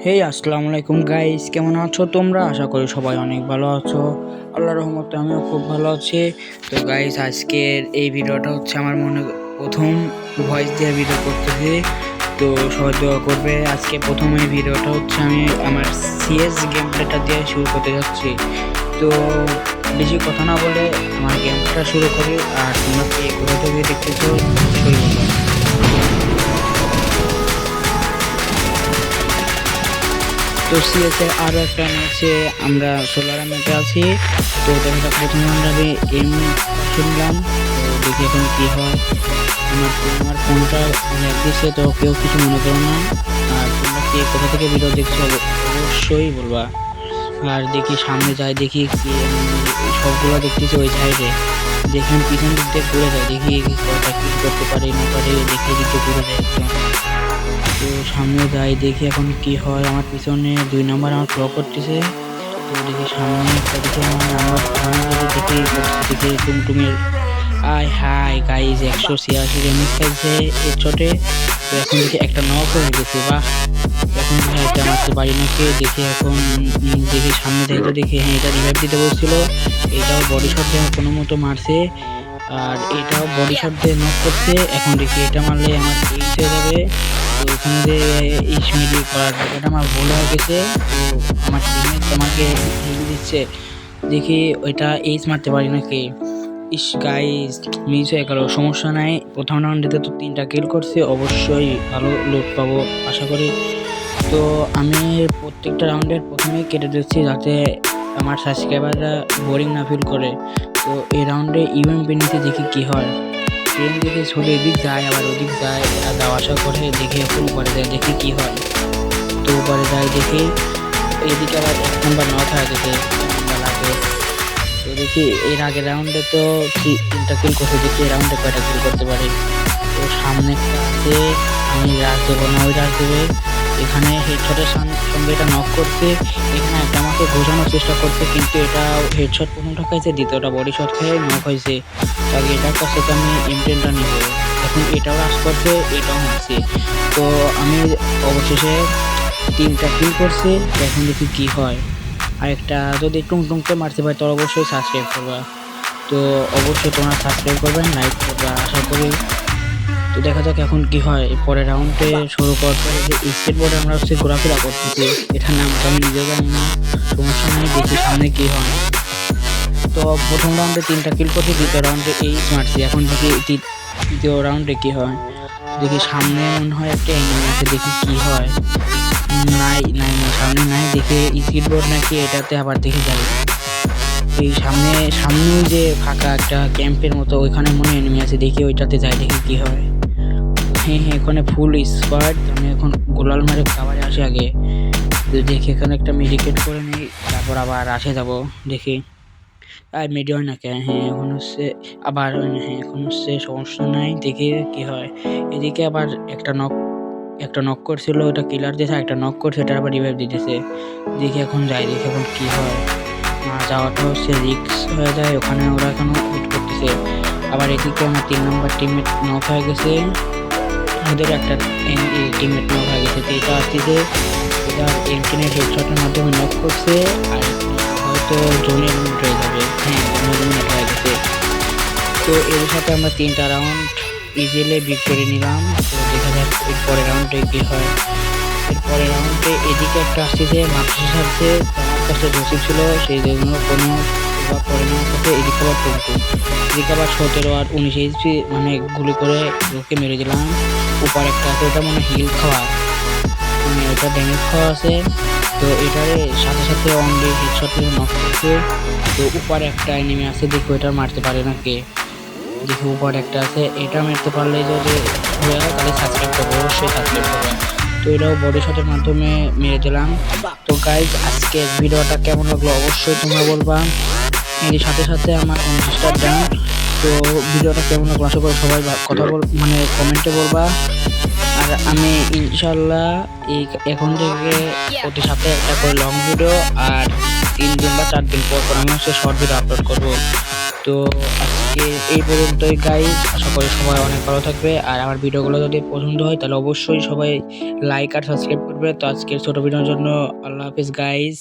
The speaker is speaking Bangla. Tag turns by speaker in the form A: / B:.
A: হেই আসসালামু আলাইকুম গাইস, কেমন আছো তোমরা? আশা করি সবাই অনেক ভালো আছো। আল্লাহর রহমতে আমিও খুব ভালো আছি। তো গাইস, আজকের এই ভিডিওটা হচ্ছে আমার মনে প্রথম ভয়েস দিয়ে ভিডিও করতেছি। তো সবাই দোয়া করবে। আজকে প্রথম এই ভিডিওটা হচ্ছে আমি আমার সিএস গেম প্লেটা দিয়ে শুরু করতে যাচ্ছি। তো বেশি কথা না বলে আমার গেম প্লেটা শুরু করি। আর তোমরা কি কোথা থেকে দেখতেছো অবশ্যই বলো। তো সিএস এর আরো একটা ম্যাচে আমরা সোলার ম্যাচে আছি। তো দেখা যাক প্রথম রাউন্ডে এম শুনলাম। তো দেখি এখন কি হয়। আমার ফোনটা ল্যাগ দিচ্ছে, তো কেউ কিছু মনে করো না। আর তোমরা কি কোথা থেকে ভিডিও দেখছো অবশ্যই বলবা। আর দেখি সামনে যাই, দেখি কি সবগুলো দেখতেছি ওই সাইডে। দেখি আমি পিছন দিক দিয়ে ঘুরে যাই, দেখি কয়টা কি করতে পারি না পারি, দেখি দিকে ঘুরে যাই একদম। তো সামনে যাই, দেখি এখন কি হয়। আমার পিছনে 2 নাম্বার আমার ফ্লো করতেছে। তো দেখি সামনে একটা দেখি আমার নাম্বার দেখি টুমটুমের আয় হাই গাইজ 186 রেমিক্স খাইছে এর চোটে। তো এখন দেখি একটা নক হয়ে গেছে, বাহ। এখন দেখি এটা মারতে পারি নাকি, দেখি এখন দেখি সামনে যাই। তো দেখি হ্যাঁ, এটা রিভাইভ দিতে বলছিল। এটাও বডি শট দিয়ে কোনো মতো মারছে। আর এটাও বডি শট দিয়ে নক করছে। এখন দেখি এটা মারলে আমার এইচ হয়ে যাবে। তো ওখানে যে ইসমিডি করার এটা আমার ভুল হয়ে গেছে। তো আমার টিমমেট আমাকে হিল দিচ্ছে, দেখি ওইটা এইচ মারতে পারি নাকি। ইস গাইস, মিস হয়ে গেল, সমস্যা নাই। প্রথম রাউন্ডে তো 3টা কিল করছি, অবশ্যই ভালো লুট পাবো আশা করি। তো আমি প্রত্যেকটা রাউন্ডের প্রথমেই কেটে দিচ্ছি যাতে আমার সাবস্ক্রাইবাররা বোরিং না ফিল করে। তো এই রাউন্ডে ইউএমপি নিতে দেখি কি হয়। ট্রেন দেখে চলে এদিক যায়, আবার ওদিক যায়, যাওয়া আসা করে। দেখে এখন উপরে যায়, দেখি কি হয়। তো উপরে যায়, দেখি এদিকে আবার 1 নাম্বার নক হয়ে গেছে লাগে। তো দেখি এর আগের রাউন্ডে তো 3টা কিল করতে, দেখি এই রাউন্ডে কয়টা কিল করতে পারি। তো সামনে আছে, আমি রাশ দেবো না, ওই রাশ দেবে। এখানে হেডশটের সঙ্গে এটা নক করছে। এখানে একটা আমাকে বোঝানোর চেষ্টা করছে, কিন্তু এটা হেডশট প্রথমটা খাইছে, দ্বিতীয়টা বডি শট খেয়ে নক হয়েছে। তাকে এটার কাছে তো আমি ইমটেনটা নিব। এখন এটাও রাশ করছে, এটাও মারছে। তো আমি অবশেষে 3টা কিল করছি। এখন দেখি কি হয়। আর একটা যদি টুংটুংকে মারতে পারি তো অবশ্যই সাবস্ক্রাইব করবা। তো অবশ্যই তোমরা সাবস্ক্রাইব করবেন, লাইক করবা আশা করি। তো দেখা যাক এখন কি হয়। পরের রাউন্ডে শুরু করতে যে স্কেটবোর্ডে আমরা হচ্ছে ঘোরাফেরা করতেছি, এটার নাম তো আমি নিজেও জানি না, সমস্যা নাই, দেখি সামনে কি হয়। তো প্রথম রাউন্ডে 3টা কিল করছি, দ্বিতীয় রাউন্ডে এইচ মারছি। এখন দেখি তৃতীয় রাউন্ডে কি হয়। দেখি সামনে মনে হয় একটা এনিমি আছে, দেখি কি হয়। নাই নাই নাই, সামনে নাই। দেখে স্কেটবোর্ড নাকি এটাতে আবার দেখে যাই। এই সামনে যে ফাঁকা একটা ক্যাম্পের মতো, ওইখানে মনে এনিমি আছে, দেখি ওইটাতে যাই, দেখি কি হয়। হ্যাঁ হ্যাঁ, এখানে ফুল স্কোয়াড। আমি এখন গোলাল মারে কাভারে আসি আগে। দেখি এখানে একটা মেডিকেট করে নিই, তারপর আবার আসে যাব। দেখি আর মেডি হয় না কে। হ্যাঁ এখন হচ্ছে আবার হ্যাঁ এখন হচ্ছে সমস্যা নাই, দেখি কি হয়। এদিকে আবার একটা নক করছিল, ওটা কিলার দিয়েছে। একটা নক করছে, এটা আবার রিভাইভ দিতেছে। দেখি এখন যাই, দেখি এখন কি হয়। যাওয়াটা হচ্ছে রিক্স হয়ে যায়, ওখানে ওরা এখনো ওয়েট করতেছে। আবার এদিকে আমার 3 নম্বর টিমমেট নক হয়ে গেছে, ওদের একটা টিমমেট নক হয়ে গেছে। তো এটা আসতেছে, এটা এমটিনের হেডশটের মাধ্যমে নক করছে। আর হয়তো জোনের মিনিট হয়ে যাবে। হ্যাঁ, জোনের মিনিট হয়ে গেছে। তো এর সাথে আমরা 3টা রাউন্ড ইজিলি ভিক্টোরি নিলাম। তো দেখা যাক এর পরের রাউন্ডে কি হয়। এর পরের রাউন্ডে এদিকে একটা আসতেছে মাথার সাথে, আমার কাছে রসি ছিল, সেই জন্য কোনো প্রভাব পড়ে না সাথে। এদিকে আবার টুমটুম, এদিকে আবার 17 আর 19 এইচপি মানে গুলি করে ওকে মেরে দিলাম। উপর একটা আছে, ওটা মানে হিল খাওয়া, মানে ওটা ড্যামেজ খাওয়া আছে। তো এটারে সাথে সাথে অনলি হেডশট মেরে নক করছে। তো উপরে একটা এনিমি আছে, দেখি ওইটা মারতে পারে না কে। দেখি উপরে একটা আছে, এটা মারতে পারলে যদি হয়ে যায় তাহলে সাবস্ক্রাইব করবো, অবশ্যই সাবস্ক্রাইব করবো। তো এটাও বডি শটের মাধ্যমে মেরে দিলাম। তো গাইজ, আজকে ভিডিওটা কেমন লাগলো অবশ্যই তোমরা বলবা। এর সাথে সাথে আমার 50টা ডান। তো ভিডিওটা কেমন লাগলো আশা করি সবাই কথা মানে কমেন্টে বলবা। আর আমি ইনশাল্লাহ এখন থেকে প্রতি সপ্তাহে একটা করে লং ভিডিও, আর 3 দিন বা 4 দিন পর আমি হচ্ছে শর্ট ভিডিও আপলোড করবো। তো আজকে আজকে এই পর্যন্তই গাইস, আশা করি সবাই অনেক ভালো থাকবে। আর আমার ভিডিওগুলো যদি পছন্দ হয় তাহলে অবশ্যই সবাই লাইক আর সাবস্ক্রাইব করবে। তো আজকের ছোট ভিডিওর জন্য আল্লাহ হাফিজ গাইস।